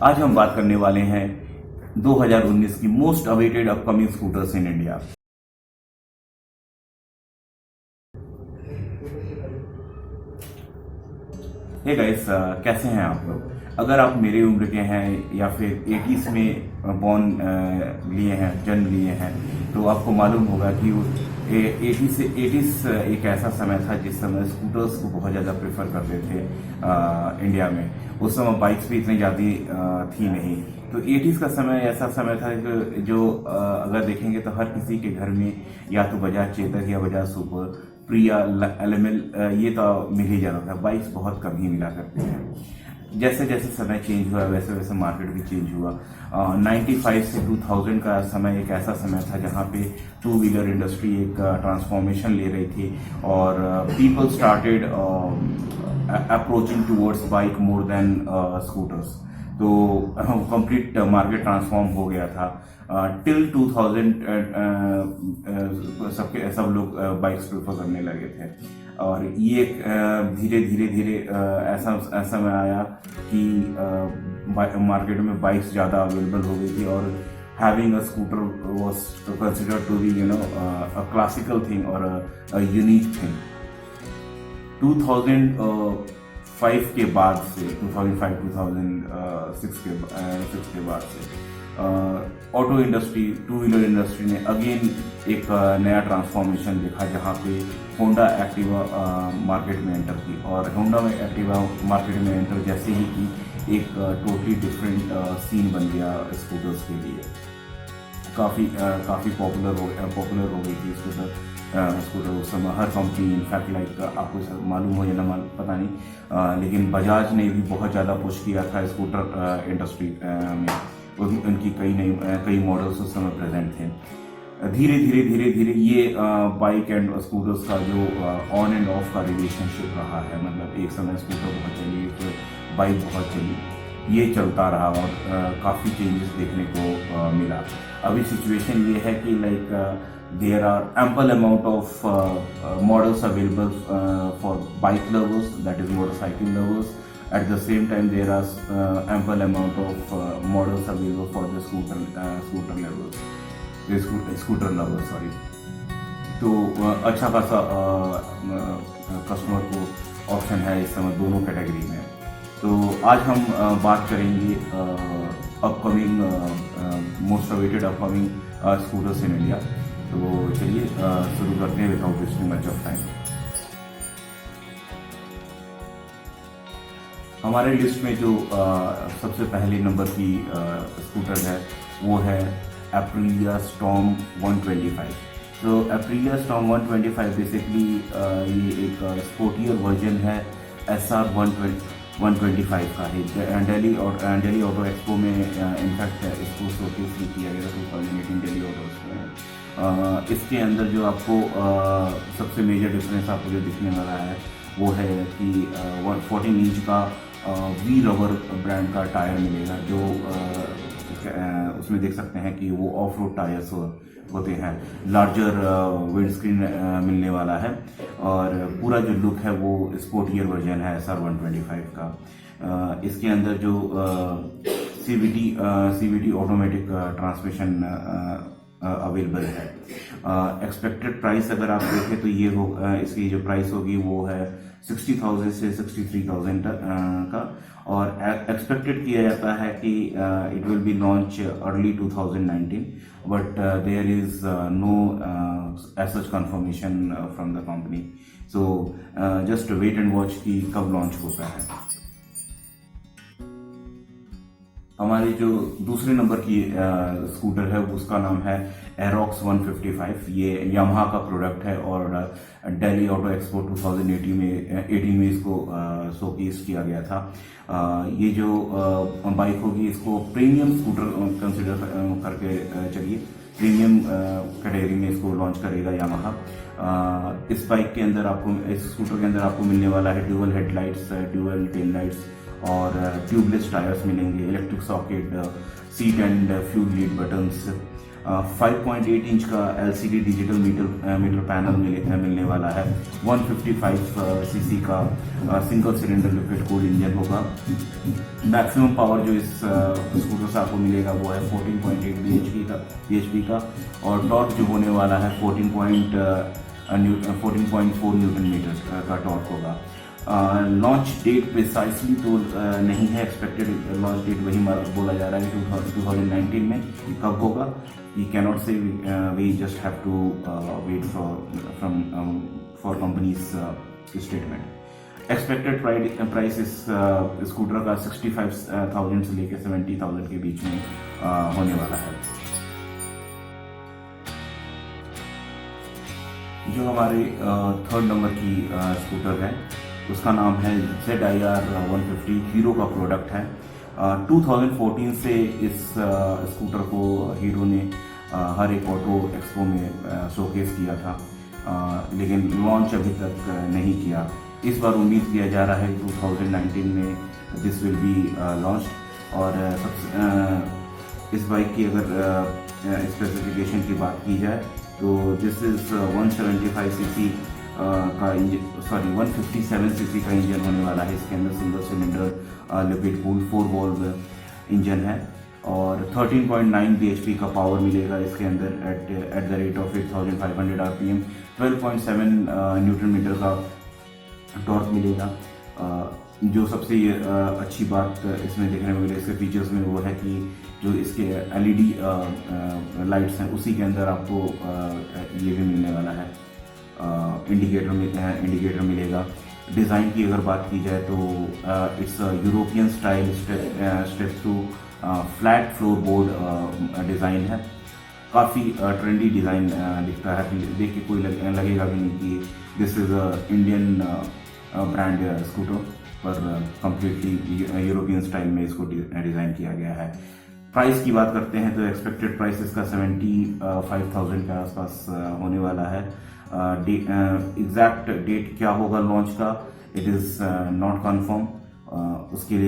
आज हम बात करने वाले हैं 2019 की most awaited upcoming scooters in India. Hey guys, कैसे हैं आप लोग? अगर आप मेरी उम्र के हैं या फिर 80s में बॉर्न लिए हैं, जन्म लिए हैं, तो आपको मालूम होगा कि 80s एक ऐसा समय था जिस समय स्कूटर्स को बहुत ज़्यादा प्रेफर करते थे इंडिया में। उस समय बाइक्स भी इतनी ज़्यादा थी नहीं। तो 80s का समय ऐसा समय था जो अगर देखेंगे तो हर किसी के घर में या तो बजाज चेतक या बजाज सुपर, प्रिया, एलएमएल ये तो मिल ही जाता था। बाइक्स बहुत कम ही मिला करते हैं। जैसे जैसे समय चेंज हुआ वैसे वैसे मार्केट भी चेंज हुआ। 95 से 2000 का समय एक ऐसा समय था जहाँ पे टू व्हीलर इंडस्ट्री एक ट्रांसफॉर्मेशन ले रही थी और people started approaching towards bike more than scooters. तो कंप्लीट मार्केट ट्रांसफॉर्म हो गया था। टिल 2000 सब लोग बाइक्स प्रेफर करने लगे थे और ये धीरे धीरे धीरे ऐसा समय आया कि मार्केट में बाइक्स ज़्यादा अवेलेबल हो गई थी और having a scooter was considered to be a classical thing or a unique thing. 2005 के बाद से 2005-2006 के बाद से auto industry, two wheeler industry ने अगेन एक नया ट्रांसफॉर्मेशन देखा जहाँ पे होंडा एक्टिवा मार्केट में एंटर की। और होंडा में एक्टिवा मार्केट में एंटर जैसे ही की एक टोटली डिफरेंट सीन बन गया स्कूटर्स के लिए। काफ़ी पॉपुलर हो गई थी स्कूटर उस समय। हर कंपनी, इनफैक्ट लाइक आपको मालूम हो या ना पता नहीं, लेकिन बजाज ने भी बहुत ज़्यादा पुश किया था स्कूटर इंडस्ट्री में। उनकी कई मॉडल्स उस समय प्रेजेंट थे। धीरे धीरे ये बाइक एंड स्कूटर्स का जो ऑन एंड ऑफ का रिलेशनशिप रहा है, मतलब एक समय स्कूटर बहुत चली, फिर बाइक बहुत चली, ये चलता रहा और काफ़ी चेंजेस देखने को मिला। अभी सिचुएशन ये है कि like there are ample amount of models available for bike lovers, that is motorcycle lovers. At the same time, there are ample amount of models available for the scooter lovers. Sorry. तो अच्छा खासा customer को option है इस समय दोनों category में। तो आज हम बात करेंगे upcoming most awaited upcoming scooters in India. तो चलिए शुरू करते हैं without wasting much of time. हमारे लिस्ट में जो सबसे पहले नंबर की स्कूटर है वो है एप्रिलिया स्टॉर्म 125। तो एप्रिलिया स्टॉर्म 125 बेसिकली ये एक स्पोर्टियर वर्जन है SR 125 का है। दिल्ली ऑटो एक्सपो में इनफैक्ट इसको शोकेस भी किया गया 2018 दिल्ली ऑटो एक्सपो में। इसके अंदर जो आपको सबसे मेजर डिफरेंस आपको जो दिखने वाला है वो है कि 14 इंच का वी रबर ब्रांड का टायर मिलेगा, जो उसमें देख सकते हैं कि वो ऑफ रोड टायर्स होते हैं। लार्जर विंड स्क्रीन मिलने वाला है और पूरा जो लुक है वो स्पोर्टियर वर्जन है SR 125 का। इसके अंदर जो CVT ऑटोमेटिक ट्रांसमिशन अवेलेबल है। एक्सपेक्टेड प्राइस अगर आप देखें तो ये हो इसकी जो प्राइस होगी वो है 60,000 से 63,000 का और एक्सपेक्टेड किया जाता है कि it will be launch early 2019, but there is no such confirmation from the company. So just wait and watch कि कब लॉन्च होता है। हमारी जो दूसरे नंबर की स्कूटर है उसका नाम है एरोक्स 155। ये यामाहा का प्रोडक्ट है और दिल्ली ऑटो एक्सपो 2018 में इसको शोकेस किया गया था। ये जो बाइक होगी इसको प्रीमियम स्कूटर कंसिडर करके चलिए, प्रीमियम कैटेगरी में इसको लॉन्च करेगा यामाहा। इस बाइक के अंदर आपको, इस स्कूटर के अंदर आपको मिलने वाला है dual headlights, dual tail lights और ट्यूबलेस टायर्स मिलेंगे, electric socket, seat and fuel lead buttons, 5.8 inch का LCD डिजिटल मीटर पैनल मिलने वाला है। 155 सीसी का single cylinder liquid cooled engine होगा। मैक्सिमम पावर जो इस स्कूटर से आपको मिलेगा वो है 14.8 bhp का और टॉर्क जो होने वाला है 14.4 न्यूटन मीटर का टॉर्क होगा। लॉन्च डेट प्रिसाइसली तो नहीं है, एक्सपेक्टेड लॉन्च डेट वही बोला जा रहा है कि 2019 में कब होगा। We cannot say, we just have to wait for company's statement. Expected price इस स्कूटर का 65,000 से लेकर 70,000 के बीच में होने वाला है। जो हमारे थर्ड नंबर की स्कूटर है उसका नाम है ZIR 150, हीरो का प्रोडक्ट है। 2014 से इस स्कूटर को हीरो ने हर एक ऑटो एक्सपो में शोकेस किया था, लेकिन लॉन्च अभी तक नहीं किया। इस बार उम्मीद किया जा रहा है 2019 में दिस विल बी लॉन्च। और इस बाइक की अगर स्पेसिफिकेशन की बात की जाए तो दिस इज़ 175 सीसी का इंजन, 157 सीसी का इंजन होने वाला है। इसके अंदर single cylinder liquid cooled 4 valve engine है और 13.9 bhp का पावर मिलेगा इसके अंदर at the rate of 8500 RPM। 12.7 newton meter का टॉर्क मिलेगा। जो सबसे अच्छी बात इसमें देखने को मिले इसके फीचर्स में वो है कि जो इसके LED लाइट्स हैं उसी के अंदर आपको ये भी मिलने वाला है, इंडिकेटर मिलेगा। डिज़ाइन की अगर बात की जाए तो it's European style step through flat floor board design है। काफ़ी ट्रेंडी डिज़ाइन दिखता है, देख के कोई लगेगा भी नहीं कि this is Indian brand scooter, पर कम्प्लीटली यूरोपियन स्टाइल में इसको डिज़ाइन किया गया है। प्राइस की बात करते हैं तो एक्सपेक्टेड प्राइस इसका 75,000 के आसपास होने वाला है। एग्जैक्ट डेट क्या होगा लॉन्च का, इट इज़ नॉट कन्फर्म। उसके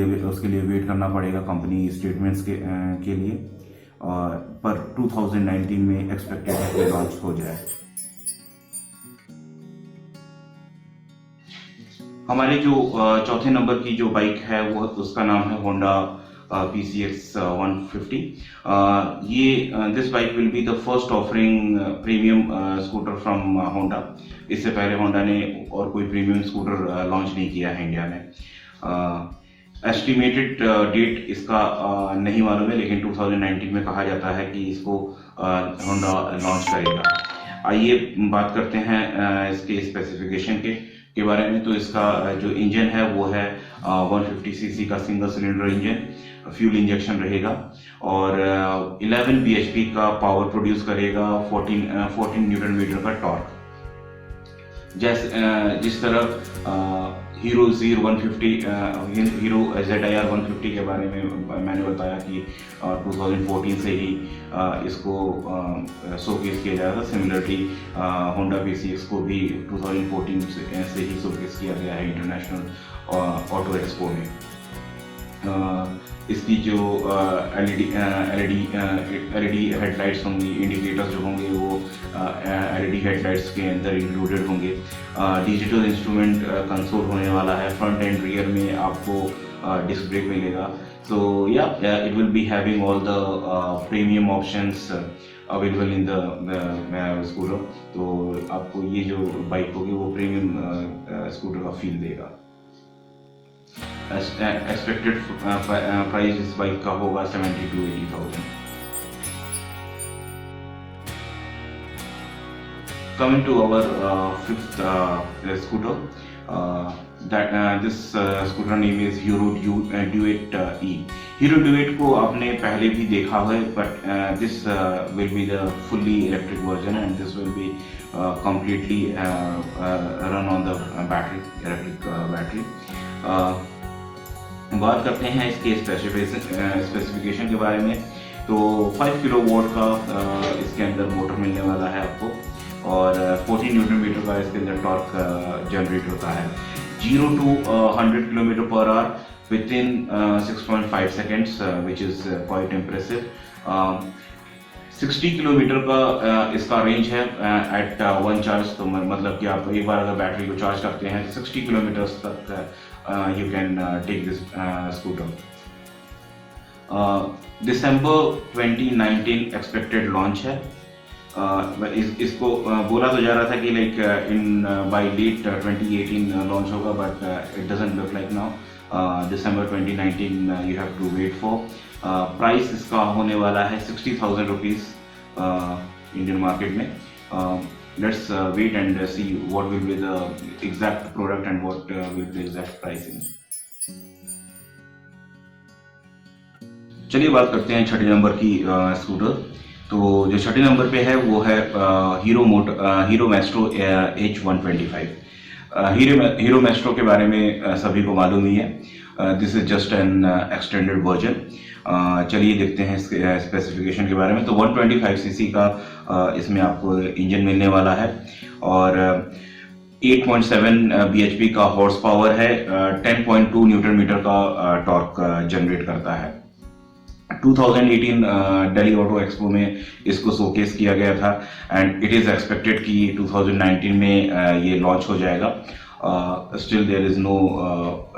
लिए वेट करना पड़ेगा कंपनी स्टेटमेंट्स के लिए, पर 2019 में एक्सपेक्टेड है कि लॉन्च हो जाए। हमारे जो चौथे नंबर की जो बाइक है वो उसका नाम है Honda PCX 150। This bike will be the first offering premium scooter from Honda. इससे पहले होंडा ने और कोई प्रीमियम स्कूटर लॉन्च नहीं किया है इंडिया में। एस्टिमेटेड डेट इसका नहीं मालूम है, लेकिन 2019 में कहा जाता है कि इसको होंडा लॉन्च करेगा। आइए बात करते हैं इसके स्पेसिफिकेशन के बारे में। तो इसका जो इंजन है वो है 150 सीसी का single cylinder engine, fuel injection रहेगा और 11 bhp का पावर प्रोड्यूस करेगा, 14 न्यूटन मीटर का टॉर्क। जिस तरह हीरो ZIR 150 के बारे में मैंने बताया कि 2014 से ही इसको शोकेस किया जाएगा, सिमिलरली होंडा PCX को भी 2014 से ही शोकेस किया गया है इंटरनेशनल ऑटो एक्सपो में। इसकी जो LED हेडलाइट्स होंगी, इंडिकेटर्स जो होंगे वो LED हेडलाइट्स के अंदर इंक्लूडेड होंगे। डिजिटल इंस्ट्रूमेंट कंसोल होने वाला है। फ्रंट एंड रियर में आपको डिस्क ब्रेक मिलेगा। So it will be having all the premium options available in the scooter. तो आपको ये जो बाइक होगी वो प्रीमियम स्कूटर का फील देगा। एक्सपेक्टेड प्राइस इस बाइक का होगा 70,000 to 80,000। Coming to our fifth scooter, this scooter name is Hero Duet E. Hero Duet को आपने पहले भी देखा है, but this will be the fully electric version and this will be completely run on the electric battery. बात करते हैं इसके स्पेसिफिकेशन के बारे में। तो 5 किलोवाट का इसके अंदर मोटर मिलने वाला है आपको और 14 न्यूटन मीटर का इसके अंदर टॉर्क जनरेट होता है। 0 to 100 kilometre per hour within 6.5 seconds, which is quite impressive. 60 kilometre का इसका रेंज है एट वन चार्ज। तो मतलब कि आप एक बार अगर बैटरी को चार्ज करते हैं 60 किलोमीटर तक you can take this scooter. December 2019 expected launch है। इसको बोला तो जा रहा था कि like in by late 2018 launch होगा, but it doesn't look like now. December 2019 you have to wait for. Price इसका होने वाला है 60,000 रुपीज़ इंडियन मार्केट में। Let's wait and see what will be the exact product and what will be the exact pricing. चलिए बात करते हैं छठे नंबर की स्कूटर। तो जो छठे नंबर पे है वो है hero Maestro H125। Hero Maestro के बारे में सभी को मालूम ही है। This is just an extended version. चलिए देखते हैं इसके स्पेसिफिकेशन के बारे में। तो 125 सीसी का इसमें आपको इंजन मिलने वाला है और 8.7 bhp का हॉर्स पावर है। 10.2 न्यूटन मीटर का टॉर्क जनरेट करता है। 2018 दिल्ली ऑटो एक्सपो में इसको शोकेस किया गया था एंड इट इज एक्सपेक्टेड कि 2019 में ये लॉन्च हो जाएगा। Still there is no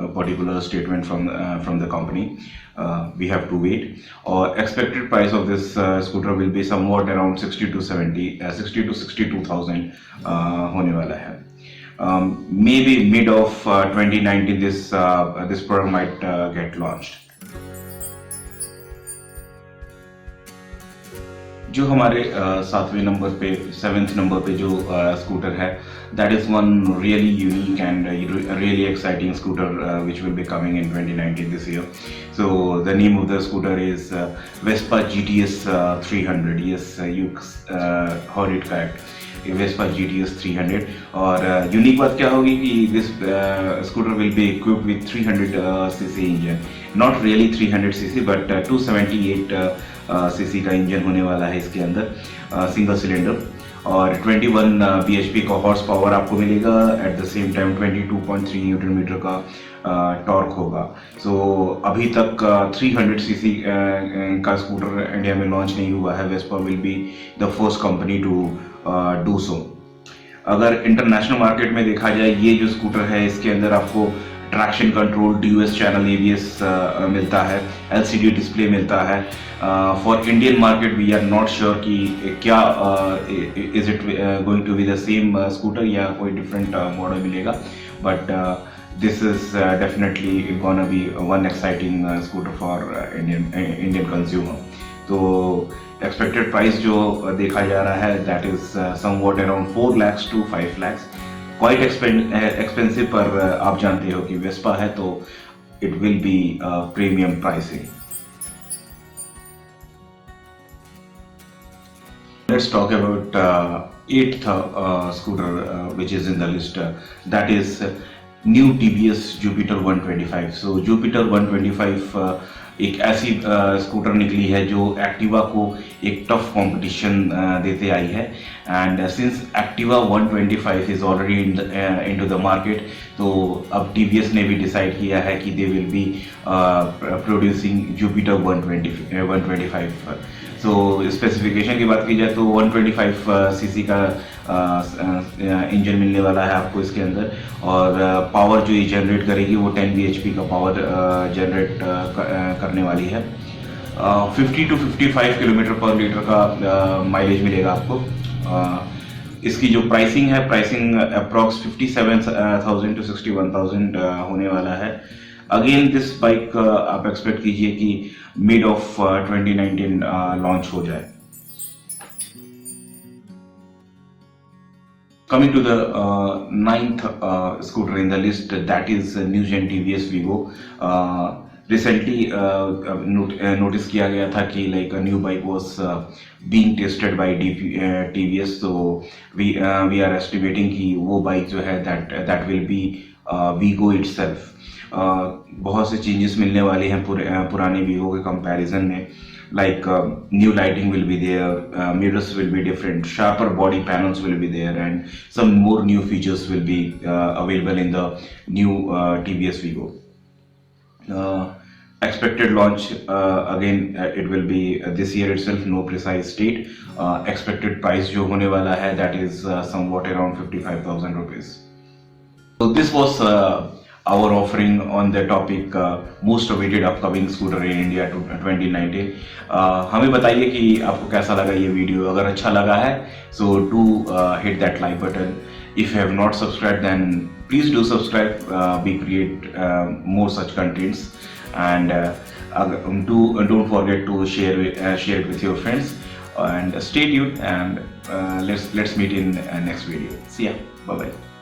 particular statement from the company. We have to wait. और expected price of this scooter will be somewhat around 60 to 62,000 होने वाला है। Maybe mid of 2019 this product might get launched. जो हमारे सातवें number पे 7th number पे जो स्कूटर है, that is one really unique and really exciting scooter which will be coming in 2019 this year. So the name of the scooter is Vespa GTS 300. Yes, you heard it correct. Vespa GTS 300। और unique बात क्या होगी कि this scooter will be equipped with 300 CC engine. Not really 300 CC but 278 CC का engine होने वाला है इसके अंदर, सिंगल सिलेंडर। और 21 bhp का हॉर्स पावर आपको मिलेगा। At the same time 22.3 newton meter का टॉर्क होगा। सो अभी तक 300 सीसी का स्कूटर इंडिया में लॉन्च नहीं हुआ है। Vespa will be the first company to do so. अगर इंटरनेशनल मार्केट में देखा जाए, ये जो स्कूटर है इसके अंदर आपको traction control, dual channel ABS मिलता है, LCD डिस्प्ले मिलता है। For Indian market we are not sure कि क्या is it going to be the same scooter या कोई डिफरेंट मॉडल मिलेगा, but this is definitely gonna be one exciting scooter for Indian consumer. तो expected price जो देखा जा रहा है that is somewhat around 4 lakhs to 5 lakhs। Quite expensive, पर आप जानते हो कि वेस्पा है तो it will B premium pricing. Let's talk about 8th scooter which is in the list. That is new TVS Jupiter 125. So Jupiter 125 एक ऐसी scooter निकली है जो एक्टिवा को एक टफ कंपटीशन देते आई है। And since Activa 125 is already into the market, तो अब TVS ने भी डिसाइड किया है कि they will be producing Jupiter 125। So specification की बात की जाए तो 125 सीसी का इंजन मिलने वाला है आपको इसके अंदर। और पावर जो ये जनरेट करेगी वो 10 bhp का पावर जनरेट करने वाली है। 50 to 55 किलोमीटर पर लीटर का माइलेज मिलेगा आपको। इसकी जो प्राइसिंग है, प्राइसिंग अप्रॉक्स 57,000 to 61,000 होने वाला है। अगेन दिस बाइक आप एक्सपेक्ट कीजिए कि मिड ऑफ 2019 लॉन्च हो जाए। Coming to the 9th scooter in the list, that is new gen TVS Vigo। Recently notice किया गया था कि like a new bike was being tested by TVS, so we are estimating कि वो bike जो है that will be Vigo itself। बहुत से चेंजेस मिलने वाले हैं पुराने वीवो के कंपैरिजन में। like new lighting will be there, mirrors will be different, sharper body panels will be there, and some more new features will be available in the new TVS Vigo। expected launch again it will be this year itself, no precise date. Expected price जो होने वाला है that is somewhat around 55,000 rupees. So this was our offering on the topic most awaited upcoming scooter in India to 2019. हमें बताइए कि आपको कैसा लगा ये वीडियो. अगर अच्छा लगा है so do hit that like button. If you have not subscribed then please do subscribe. We create more such contents, and don't forget to share it with your friends, and stay tuned, and let's meet in next video. See ya. Bye bye.